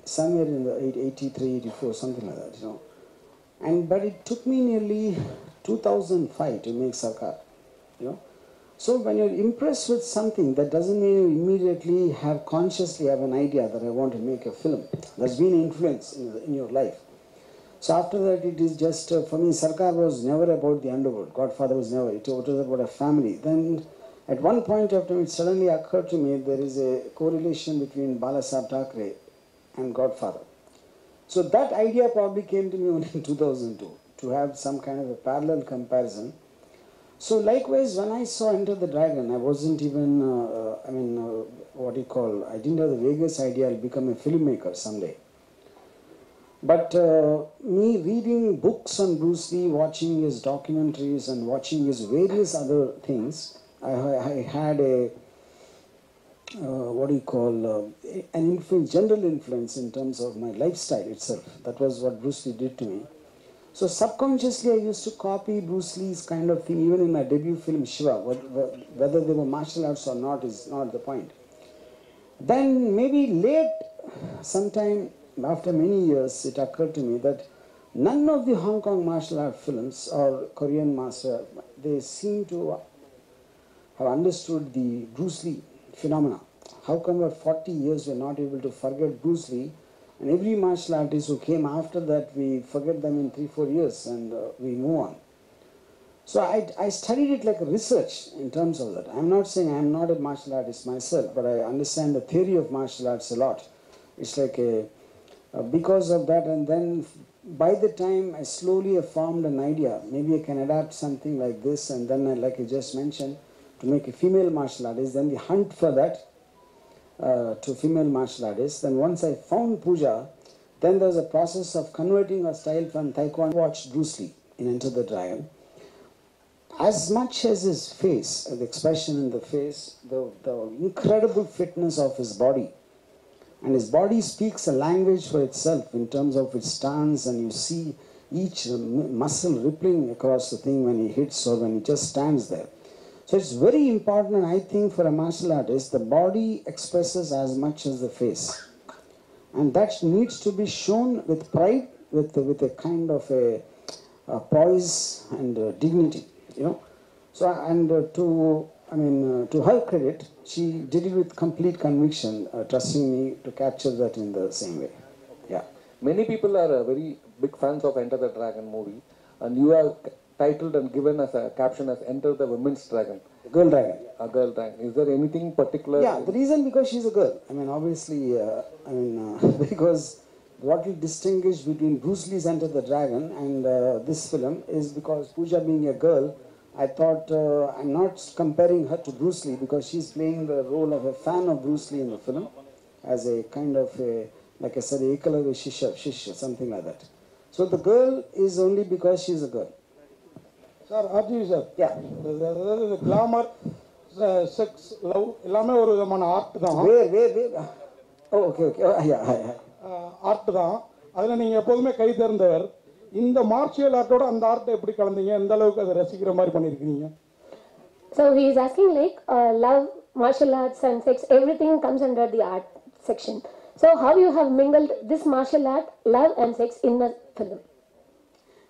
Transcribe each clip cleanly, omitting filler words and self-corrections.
somewhere in the 83, 84, something like that, you know. But it took me nearly 2005 to make Sarkar, you know. So when you're impressed with something, that doesn't mean you immediately consciously have an idea that I want to make a film. There's been influence in your life. So after that, it is just, for me, Sarkar was never about the underworld. Godfather was never. It was about a family. Then at one point of time, it suddenly occurred to me there is a correlation between Balasaheb Thackeray and Godfather. So that idea probably came to me only in 2002, to have some kind of a parallel comparison. So likewise, when I saw Enter the Dragon, I wasn't even, I didn't have the vaguest idea I'll become a filmmaker someday. But me reading books on Bruce Lee, watching his documentaries and watching his various other things, I had a, an general influence in terms of my lifestyle itself. That was what Bruce Lee did to me. So subconsciously, I used to copy Bruce Lee's kind of thing, even in my debut film, Shiva. Whether they were martial arts or not is not the point. Then maybe late, sometime after many years, it occurred to me that none of the Hong Kong martial art films or Korean martial art, they seem to have understood the Bruce Lee phenomena. How come for 40 years we're not able to forget Bruce Lee? And every martial artist who came after that, we forget them in 3-4 years and we move on. So I studied it like a research in terms of that. I'm not saying I'm not a martial artist myself, but I understand the theory of martial arts a lot. It's like because of that, and then by the time I slowly formed an idea, maybe I can adapt something like this, and then like I just mentioned, to make a female martial artist, then the hunt for that to female martial artists. Then once I found Puja, then there was a process of converting her style from Taekwondo. I watched Bruce Lee in Enter the Dragon. As much as his face, the expression in the face, the incredible fitness of his body, and his body speaks a language for itself in terms of its stance, and you see each muscle rippling across the thing when he hits or when he just stands there. So it's very important, I think, for a martial artist, the body expresses as much as the face. And that needs to be shown with pride, with a kind of a poise and dignity, you know. So, and to her credit, she did it with complete conviction, trusting me to capture that in the same way. Yeah. Many people are very big fans of Enter the Dragon movie, and you are titled and given as a caption as Enter the Women's Dragon. Girl Dragon. A girl dragon. Is there anything particular? Yeah, the reason because she's a girl. I mean, obviously, because what will distinguish between Bruce Lee's Enter the Dragon and this film is because Pooja being a girl, I thought I'm not comparing her to Bruce Lee because she's playing the role of a fan of Bruce Lee in the film as a kind of a, like I said, Ekalavi Shishya, something like that. So the girl is only because she's a girl. Sir, Arjun sir. Yeah. The glamour, sex, love, எல்லாமே ஒரு விதமான art தான். Where? Oh, okay. Oh, yeah. Art தான். அதில் நீங்கள் எப்போதுமே கை தேர்ந்தவர். இந்த martial ஆர்ட்டோட அந்த ஆர்ட்டை எப்படி கலந்தீங்க? எந்த அளவுக்கு அதை ரசிக்கிற மாதிரி பண்ணியிருக்கீங்க? So he is asking like love, martial arts and sex, everything comes under the art section. So how you have mingled this martial art, love and sex in the film?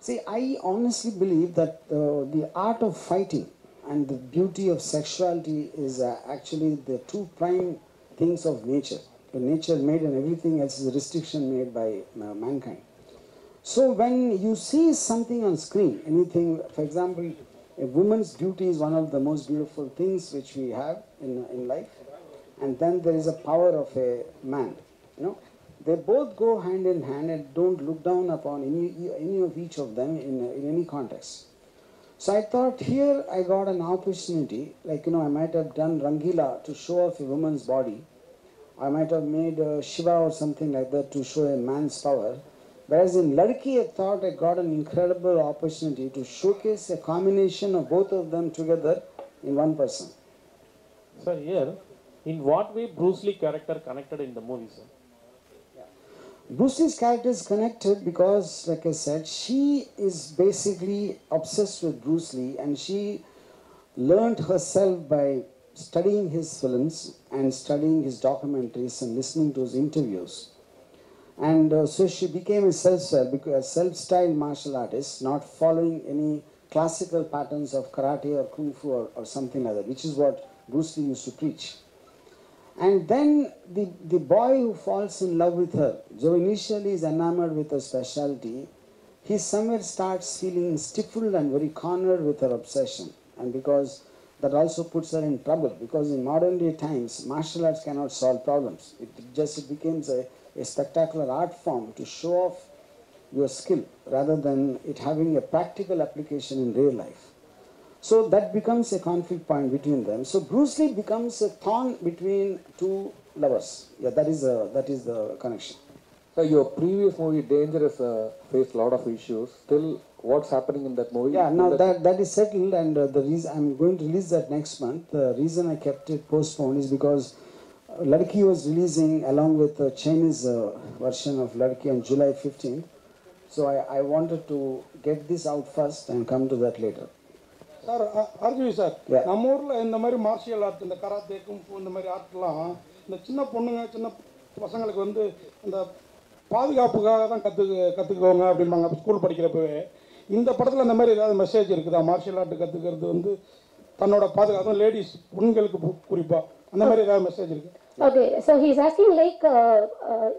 See, I honestly believe that the art of fighting and the beauty of sexuality is actually the two prime things of nature. Nature made and everything else is a restriction made by mankind. So when you see something on screen, anything, for example, a woman's beauty is one of the most beautiful things which we have in life. And then there is a power of a man, you know. They both go hand in hand and don't look down upon any of each of them in any context. So I thought here I got an opportunity, like, you know, I might have done Rangila to show off a woman's body. I might have made Shiva or something like that to show a man's power. Whereas in Ladki, I thought I got an incredible opportunity to showcase a combination of both of them together in one person. Sir, here, in what way Bruce Lee character connected in the movie, sir? Bruce Lee's character is connected because, like I said, she is basically obsessed with Bruce Lee, and she learned herself by studying his films and studying his documentaries and listening to his interviews. And so she became a self-styled martial artist, not following any classical patterns of karate or kung fu or something like that, which is what Bruce Lee used to preach. And then the boy who falls in love with her, Joe initially is enamored with her specialty, he somewhere starts feeling stifled and very cornered with her obsession. And because that also puts her in trouble, because in modern day times, martial arts cannot solve problems. It becomes a spectacular art form to show off your skill rather than it having a practical application in real life. So that becomes a conflict point between them. So Bruce Lee becomes a thorn between two lovers. Yeah, that is the connection. So your previous movie, Dangerous, faced a lot of issues. Still, what's happening in that movie? Yeah, now that is settled, and the reason I'm going to release that next month. The reason I kept it postponed is because Ladki was releasing along with the Chinese version of Ladki on July 15th. So I wanted to get this out first and come to that later. Sir RGV sir, Yeah. நம்ம ஊரில் இந்த மாதிரி martial art, இந்த karate kung fu இந்த மாதிரி ஆர்ட்லாம் இந்த சின்ன பொண்ணுங்க சின்ன பசங்களுக்கு வந்து அந்த பாதுகாப்புக்காக தான் கற்றுக்குவாங்க அப்படிம்பாங்க ஸ்கூல் படிக்கிறப்பவே. இந்த படத்தில் அந்த மாதிரி ஏதாவது மெசேஜ் இருக்குதா? மார்ஷியல் ஆர்ட் கற்றுக்கிறது வந்து தன்னோட பாதுகாப்பு, லேடிஸ் பெண்களுக்கு குறிப்பாக அந்த மாதிரி ஏதாவது மெசேஜ் இருக்குது? Okay, so he's asking like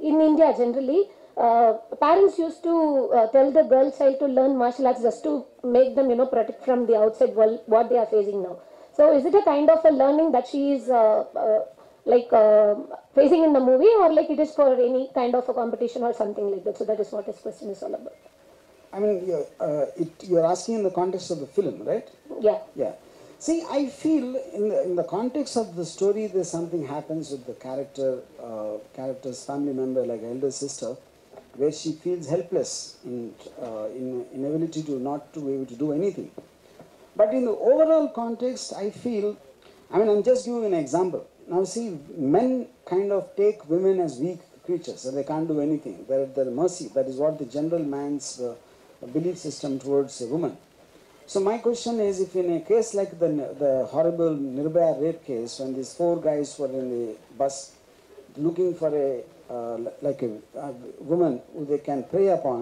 in India generally, parents used to tell the girl child to learn martial arts just to make them, protect from the outside world what they are facing now. So is it a kind of a learning that she is facing in the movie, or like it is for any kind of a competition or something like that? So that is what his question is all about. I mean, you're asking in the context of the film, right? Yeah. Yeah. See, I feel in the context of the story, there's something happens with the character's family member, like elder sister, where she feels helpless in inability to not to be able to do anything. But in the overall context, I feel, I'm just giving an example. Now see, men kind of take women as weak creatures, so they can't do anything. They're at their mercy. That is what the general man's belief system towards a woman. So my question is, if in a case like the horrible Nirbhaya rape case, when these 4 guys were in the bus looking for a woman who they can prey upon,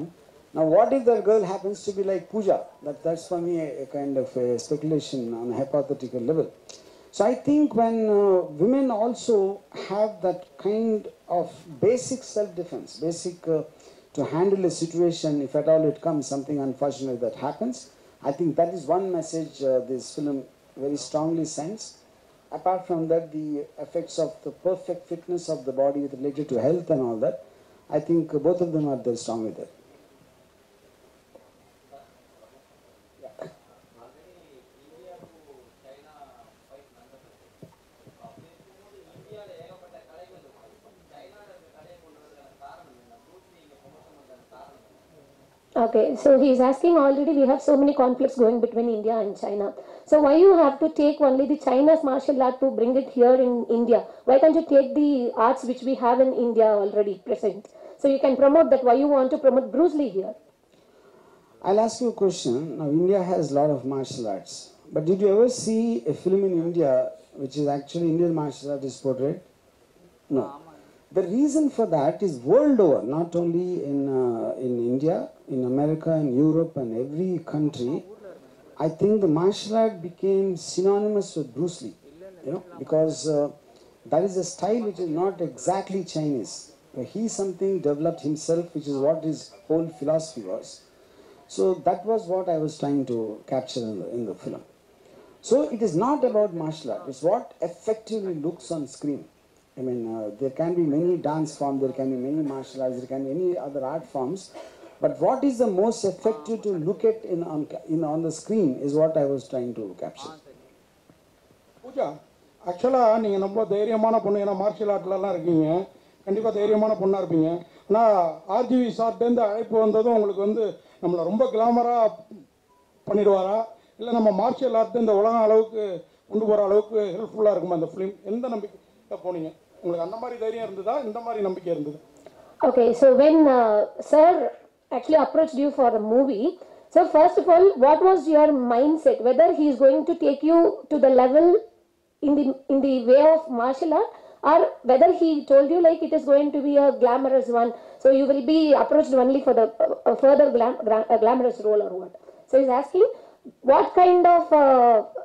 now what if that girl happens to be like Pooja? That's for me a kind of a speculation on a hypothetical level. So I think when women also have that kind of basic self-defense, to handle a situation, if at all it comes, something unfortunate that happens, I think that is one message this film very strongly sends. Apart from that, the effects of the perfect fitness of the body related to health and all that, I think both of them are there strongly there. Okay, so he is asking, already we have so many conflicts going between India and China. So why you have to take only the China's martial art to bring it here in India? Why can't you take the arts which we have in India already present? So you can promote that. Why you want to promote Bruce Lee here? I'll ask you a question. Now India has a lot of martial arts. But did you ever see a film in India which is actually Indian martial art is portrayed? No. The reason for that is world over, not only in India, in America, in Europe and every country. I think the martial art became synonymous with Bruce Lee, because that is a style which is not exactly Chinese. He something developed himself, which is what his whole philosophy was. So that was what I was trying to capture in the film. So it is not about martial art, it's what effectively looks on screen. There can be many dance forms, there can be many martial arts, there can be any other art forms. But what is the most effective to look at on the screen is what I was trying to capture. Pooja, ஆக்சுவலாக நீங்கள் ரொம்ப தைரியமான பொண்ணு, ஏன்னா martial ஆர்ட்லலாம் இருக்கீங்க, கண்டிப்பாக தைரியமான பொண்ணாக இருப்பீங்க. ஆனால் ஆர்ஜிவி சார்ட்டேருந்து அழைப்பு வந்ததும் உங்களுக்கு வந்து நம்மளை ரொம்ப கிளாமராக பண்ணிடுவாரா, இல்லை நம்ம மார்ஷியல் ஆர்ட் இந்த உலகம் அளவுக்கு கொண்டு போகிற அளவுக்கு ஹெல்ப்ஃபுல்லாக இருக்குமா அந்த ஃபிலிம்? எந்த நம்பிக்கை போனீங்க? உங்களுக்கு அந்த மாதிரி தைரியம் இருந்ததா, இந்த மாதிரி நம்பிக்கை இருந்தது? Okay, so when sir actually approached you for a movie, so first of all, what was your mindset? Whether he is going to take you to the level in the way of martial art, or whether he told you like it is going to be a glamorous one, so you will be approached only for the further glamorous role or what. So he's asking what kind of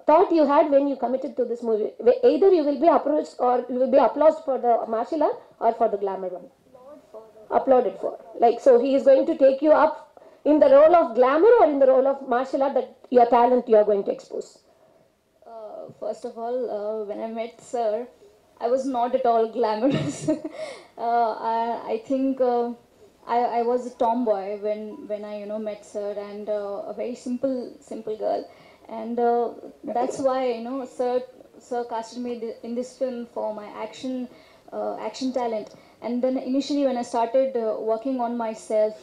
thought you had when you committed to this movie. Either you will be approached or you will be applauded for the martial art or for the glamour one. Applauded for. Like, so he is going to take you up in the role of glamour or in the role of martial art, that your talent you are going to expose. First of all, when I met Sir, I was not at all glamorous. I think I was a tomboy when I met Sir, and a very simple girl, and that's why Sir casted me in this film for my action talent. And then initially when I started working on myself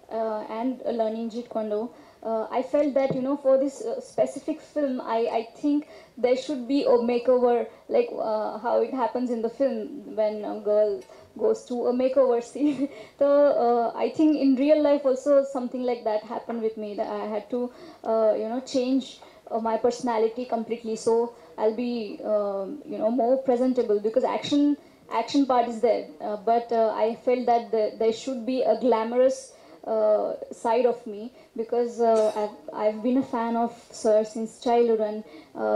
and learning Jeet Kune Do, I felt that for this specific film, I think there should be a makeover, like how it happens in the film when a girl goes to a makeover scene. So I think in real life also something like that happened with me, that I had to change my personality completely, so I'll be more presentable, because action part is there, but I felt that there should be a glamorous side of me, because I've been a fan of Sir since childhood, and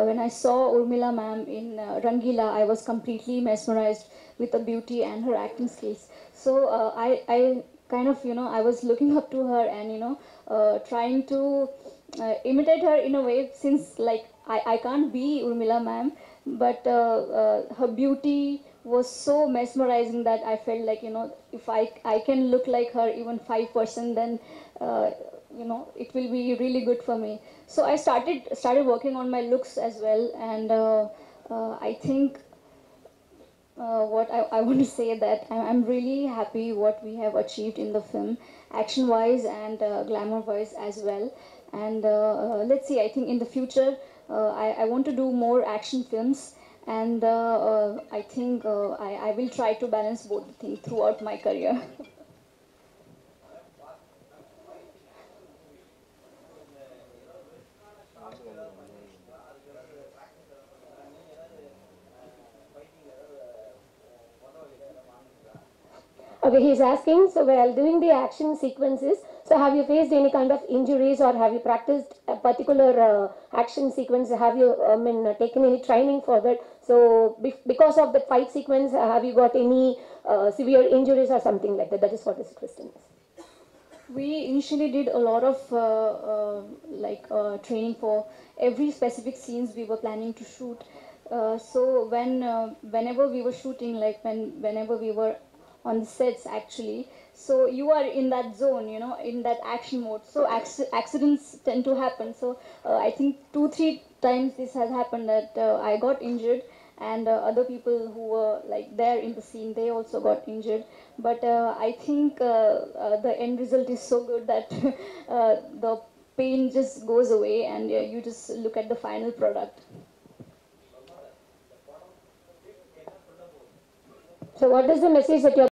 when I saw Urmila ma'am in Rangila, I was completely mesmerized with the beauty and her acting skills. So I kind of I was looking up to her, and trying to imitate her in a way, since like I can't be Urmila ma'am, but her beauty was so mesmerizing that I felt like if I can look like her even 5%, then it will be really good for me. So I started working on my looks as well, and I think what I want to say that I'm really happy what we have achieved in the film, action wise and glamour wise as well. And let's see, I think in the future I want to do more action films, and I think I will try to balance both the things throughout my career. Okay, he's asking, so while doing the action sequences, so have you faced any kind of injuries, or have you practiced a particular action sequence? Have you taken any training for that? So because of the fight sequence, have you got any severe injuries or something like that? That is what his question is. We initially did a lot of training for every specific scenes we were planning to shoot. So whenever we were shooting, like whenever we were on the sets actually, so you are in that zone, in that action mode, so accidents tend to happen. So I think 2-3 times this has happened, that I got injured, and other people who were like there in the scene, they also got injured. But I think the end result is so good that the pain just goes away, and you just look at the final product. So what is the message that you are